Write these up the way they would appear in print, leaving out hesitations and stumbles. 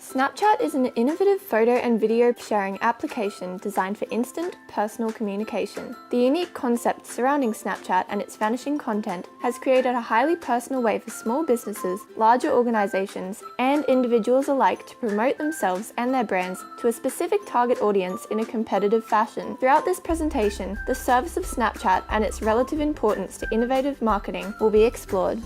Snapchat is an innovative photo and video sharing application designed for instant, personal communication. The unique concept surrounding Snapchat and its vanishing content has created a highly personal way for small businesses, larger organizations, and individuals alike to promote themselves and their brands to a specific target audience in a competitive fashion. Throughout this presentation, the service of Snapchat and its relative importance to innovative marketing will be explored.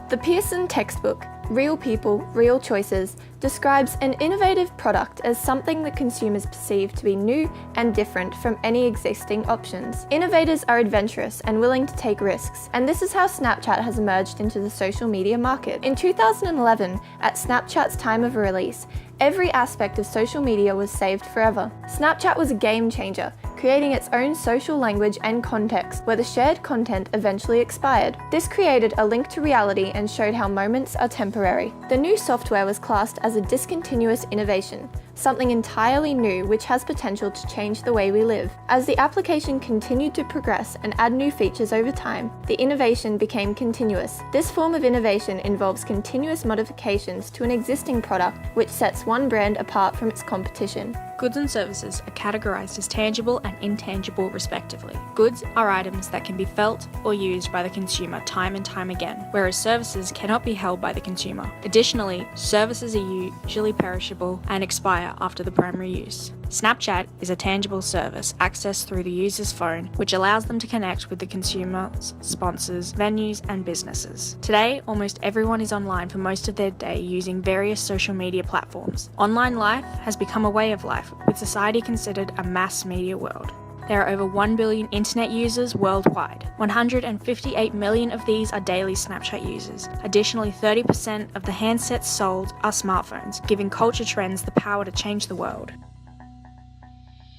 The Pearson textbook, Real People, Real Choices, describes an innovative product as something that consumers perceive to be new and different from any existing options. Innovators are adventurous and willing to take risks, and this is how Snapchat has emerged into the social media market. In 2011, at Snapchat's time of release, every aspect of social media was saved forever. Snapchat was a game changer, creating its own social language and context where the shared content eventually expired. This created a link to reality and showed how moments are temporary. The new software was classed as a discontinuous innovation, something entirely new which has potential to change the way we live. As the application continued to progress and add new features over time, the innovation became continuous. This form of innovation involves continuous modifications to an existing product which sets one brand apart from its competition. Goods and services are categorized as tangible and intangible respectively. Goods are items that can be felt or used by the consumer time and time again, whereas services cannot be held by the consumer. Additionally, services are usually perishable and expire after the primary use. Snapchat is a tangible service accessed through the user's phone, which allows them to connect with the consumers, sponsors, venues, and businesses. Today, almost everyone is online for most of their day using various social media platforms. Online life has become a way of life, with society considered a mass media world. There are over 1 billion internet users worldwide. 158 million of these are daily Snapchat users. Additionally, 30% of the handsets sold are smartphones, giving culture trends the power to change the world.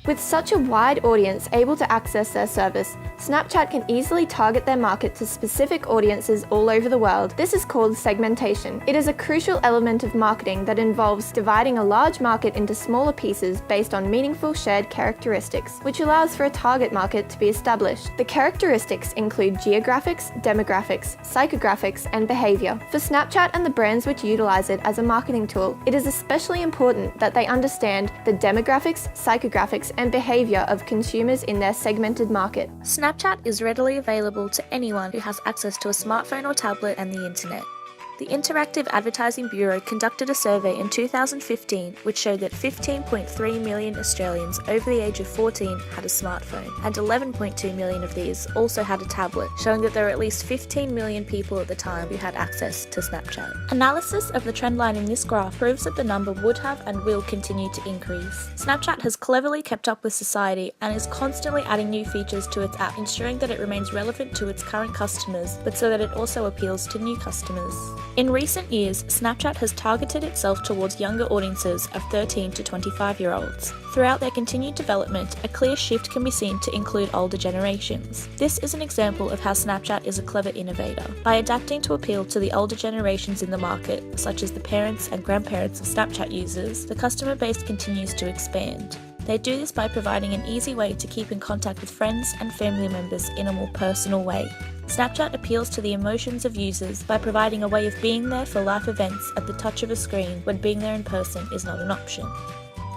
With such a wide audience able to access their service, Snapchat can easily target their market to specific audiences all over the world. This is called segmentation. It is a crucial element of marketing that involves dividing a large market into smaller pieces based on meaningful shared characteristics, which allows for a target market to be established. The characteristics include geographics, demographics, psychographics, and behavior. For Snapchat and the brands which utilize it as a marketing tool, it is especially important that they understand the demographics, psychographics, and behavior of consumers in their segmented market. Snapchat is readily available to anyone who has access to a smartphone or tablet and the internet. The Interactive Advertising Bureau conducted a survey in 2015 which showed that 15.3 million Australians over the age of 14 had a smartphone, and 11.2 million of these also had a tablet, showing that there were at least 15 million people at the time who had access to Snapchat. Analysis of the trend line in this graph proves that the number would have and will continue to increase. Snapchat has cleverly kept up with society and is constantly adding new features to its app, ensuring that it remains relevant to its current customers, but so that it also appeals to new customers. In recent years, Snapchat has targeted itself towards younger audiences of 13 to 25-year-olds. Throughout their continued development, a clear shift can be seen to include older generations. This is an example of how Snapchat is a clever innovator. By adapting to appeal to the older generations in the market, such as the parents and grandparents of Snapchat users, the customer base continues to expand. They do this by providing an easy way to keep in contact with friends and family members in a more personal way. Snapchat appeals to the emotions of users by providing a way of being there for life events at the touch of a screen when being there in person is not an option.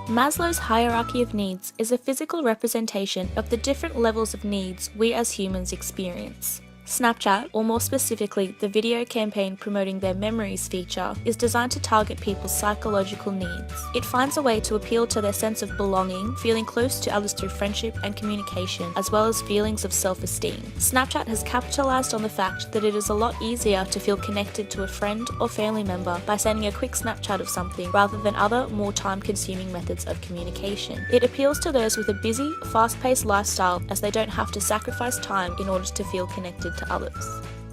Maslow's hierarchy of needs is a physical representation of the different levels of needs we as humans experience. Snapchat, or more specifically the video campaign promoting their Memories feature, is designed to target people's psychological needs. It finds a way to appeal to their sense of belonging, feeling close to others through friendship and communication, as well as feelings of self-esteem. Snapchat has capitalized on the fact that it is a lot easier to feel connected to a friend or family member by sending a quick Snapchat of something rather than other, more time-consuming methods of communication. It appeals to those with a busy, fast-paced lifestyle as they don't have to sacrifice time in order to feel connected to others.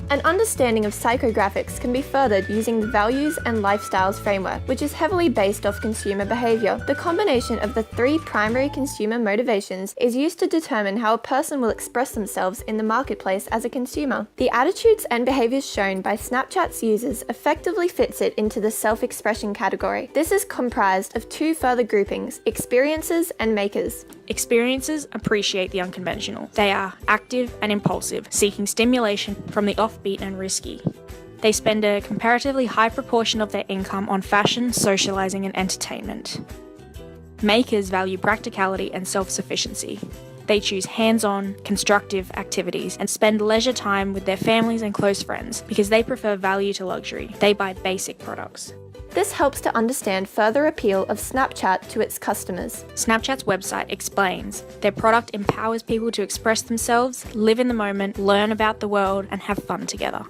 An understanding of psychographics can be furthered using the Values and Lifestyles framework, which is heavily based off consumer behavior. The combination of the three primary consumer motivations is used to determine how a person will express themselves in the marketplace as a consumer. The attitudes and behaviors shown by Snapchat's users effectively fits it into the self-expression category. This is comprised of two further groupings, experiences and makers. Experiences appreciate the unconventional. They are active and impulsive, seeking stimulation from the offbeat and risky. They spend a comparatively high proportion of their income on fashion, socializing, and entertainment. Makers value practicality and self-sufficiency. They choose hands-on, constructive activities and spend leisure time with their families and close friends because they prefer value to luxury. They buy basic products. This helps to understand further appeal of Snapchat to its customers. Snapchat's website explains their product empowers people to express themselves, live in the moment, learn about the world, and have fun together.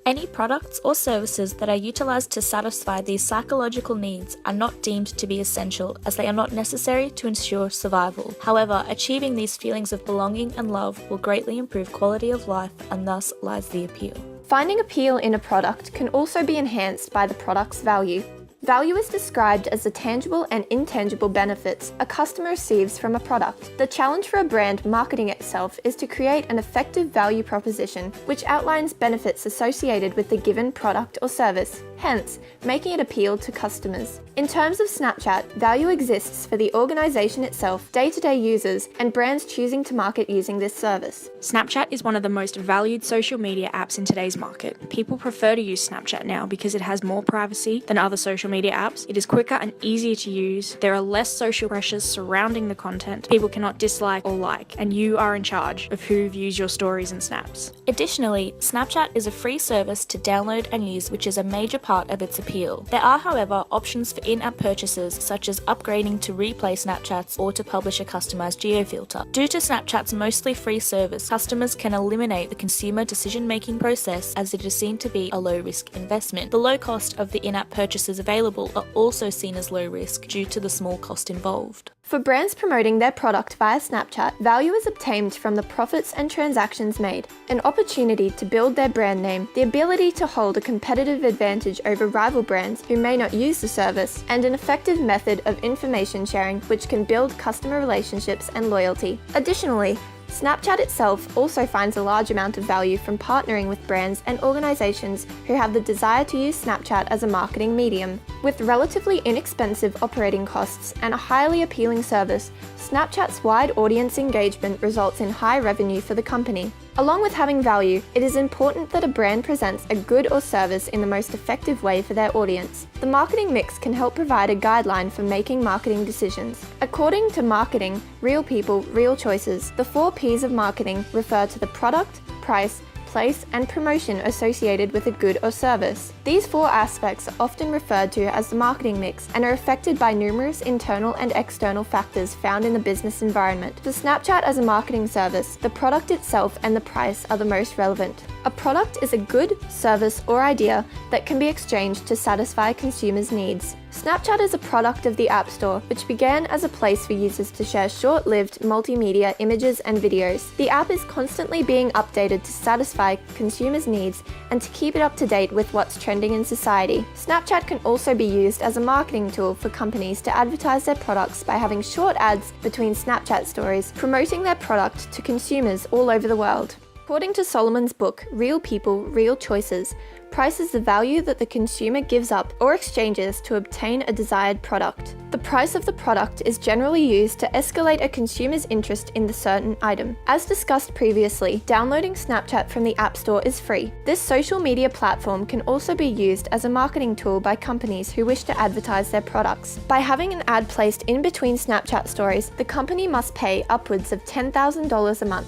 Any products or services that are utilised to satisfy these psychological needs are not deemed to be essential, as they are not necessary to ensure survival. However, achieving these feelings of belonging and love will greatly improve quality of life, and thus lies the appeal. Finding appeal in a product can also be enhanced by the product's value. Value is described as the tangible and intangible benefits a customer receives from a product. The challenge for a brand marketing itself is to create an effective value proposition which outlines benefits associated with the given product or service, hence making it appeal to customers. In terms of Snapchat, value exists for the organisation itself, day-to-day users, and brands choosing to market using this service. Snapchat is one of the most valued social media apps in today's market. People prefer to use Snapchat now because it has more privacy than other social media apps. It is quicker and easier to use. There are less social pressures surrounding the content. People cannot dislike or like, and you are in charge of who views your stories and snaps. Additionally, Snapchat is a free service to download and use, which is a major part of its appeal. There are, however, options for in-app purchases, such as upgrading to replay Snapchats or to publish a customized geofilter. Due to Snapchat's mostly free service, customers can eliminate the consumer decision-making process, as it is seen to be a low-risk investment. The low cost of the in-app purchases available are also seen as low risk due to the small cost involved. For brands promoting their product via Snapchat, value is obtained from the profits and transactions made, an opportunity to build their brand name, the ability to hold a competitive advantage over rival brands who may not use the service, and an effective method of information sharing which can build customer relationships and loyalty. Additionally, Snapchat itself also finds a large amount of value from partnering with brands and organizations who have the desire to use Snapchat as a marketing medium. With relatively inexpensive operating costs and a highly appealing service, Snapchat's wide audience engagement results in high revenue for the company. Along with having value, it is important that a brand presents a good or service in the most effective way for their audience. The marketing mix can help provide a guideline for making marketing decisions. According to Marketing, Real People, Real Choices, the 4 P's of marketing refer to the product, price, place, and promotion associated with a good or service. These 4 aspects are often referred to as the marketing mix and are affected by numerous internal and external factors found in the business environment. For Snapchat as a marketing service, the product itself and the price are the most relevant. A product is a good, service, or idea that can be exchanged to satisfy consumers' needs. Snapchat is a product of the App Store, which began as a place for users to share short-lived multimedia images and videos. The app is constantly being updated to satisfy consumers' needs and to keep it up to date with what's trending in society. Snapchat can also be used as a marketing tool for companies to advertise their products by having short ads between Snapchat stories, promoting their product to consumers all over the world. According to Solomon's book, Real People, Real Choices, price is the value that the consumer gives up or exchanges to obtain a desired product. The price of the product is generally used to escalate a consumer's interest in the certain item. As discussed previously, downloading Snapchat from the App Store is free. This social media platform can also be used as a marketing tool by companies who wish to advertise their products. By having an ad placed in between Snapchat stories, the company must pay upwards of $10,000 a month.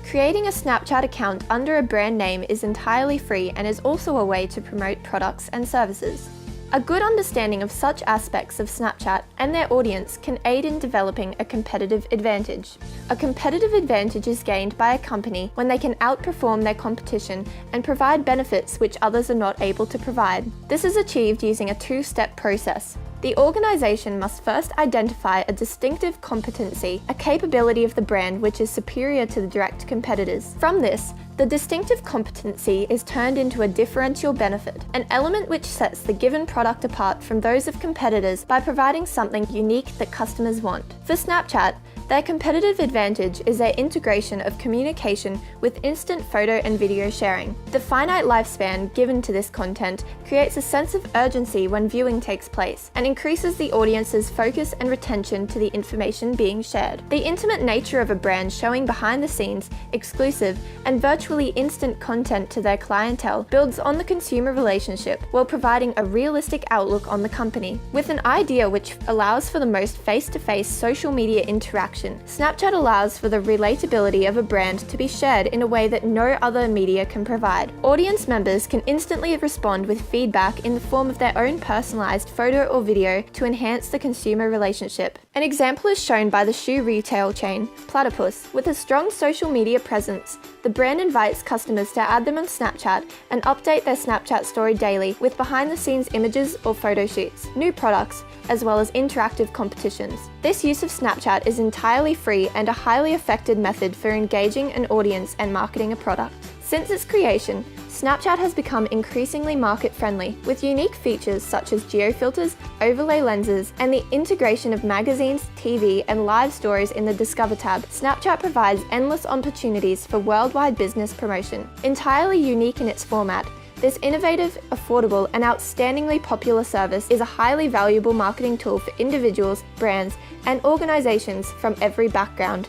Creating a Snapchat account under a brand name is entirely free and is also a way to promote products and services. A good understanding of such aspects of Snapchat and their audience can aid in developing a competitive advantage. A competitive advantage is gained by a company when they can outperform their competition and provide benefits which others are not able to provide. This is achieved using a 2-step process. The organization must first identify a distinctive competency, a capability of the brand which is superior to the direct competitors. From this, the distinctive competency is turned into a differential benefit, an element which sets the given product apart from those of competitors by providing something unique that customers want. For Snapchat, Their competitive advantage is their integration of communication with instant photo and video sharing. The finite lifespan given to this content creates a sense of urgency when viewing takes place and increases the audience's focus and retention to the information being shared. The intimate nature of a brand showing behind the scenes, exclusive, and virtually instant content to their clientele builds on the consumer relationship while providing a realistic outlook on the company. With an idea which allows for the most face-to-face social media interaction, Snapchat allows for the relatability of a brand to be shared in a way that no other media can provide. Audience members can instantly respond with feedback in the form of their own personalized photo or video to enhance the consumer relationship. An example is shown by the shoe retail chain, Platypus. With a strong social media presence, the brand invites customers to add them on Snapchat and update their Snapchat story daily with behind-the-scenes images or photo shoots, new products, as well as interactive competitions. This use of Snapchat is entirely free and a highly effective method for engaging an audience and marketing a product. Since its creation, Snapchat has become increasingly market-friendly, with unique features such as geo-filters, overlay lenses, and the integration of magazines, TV, and live stories in the Discover tab. Snapchat provides endless opportunities for worldwide business promotion. Entirely unique in its format, this innovative, affordable, and outstandingly popular service is a highly valuable marketing tool for individuals, brands, and organizations from every background.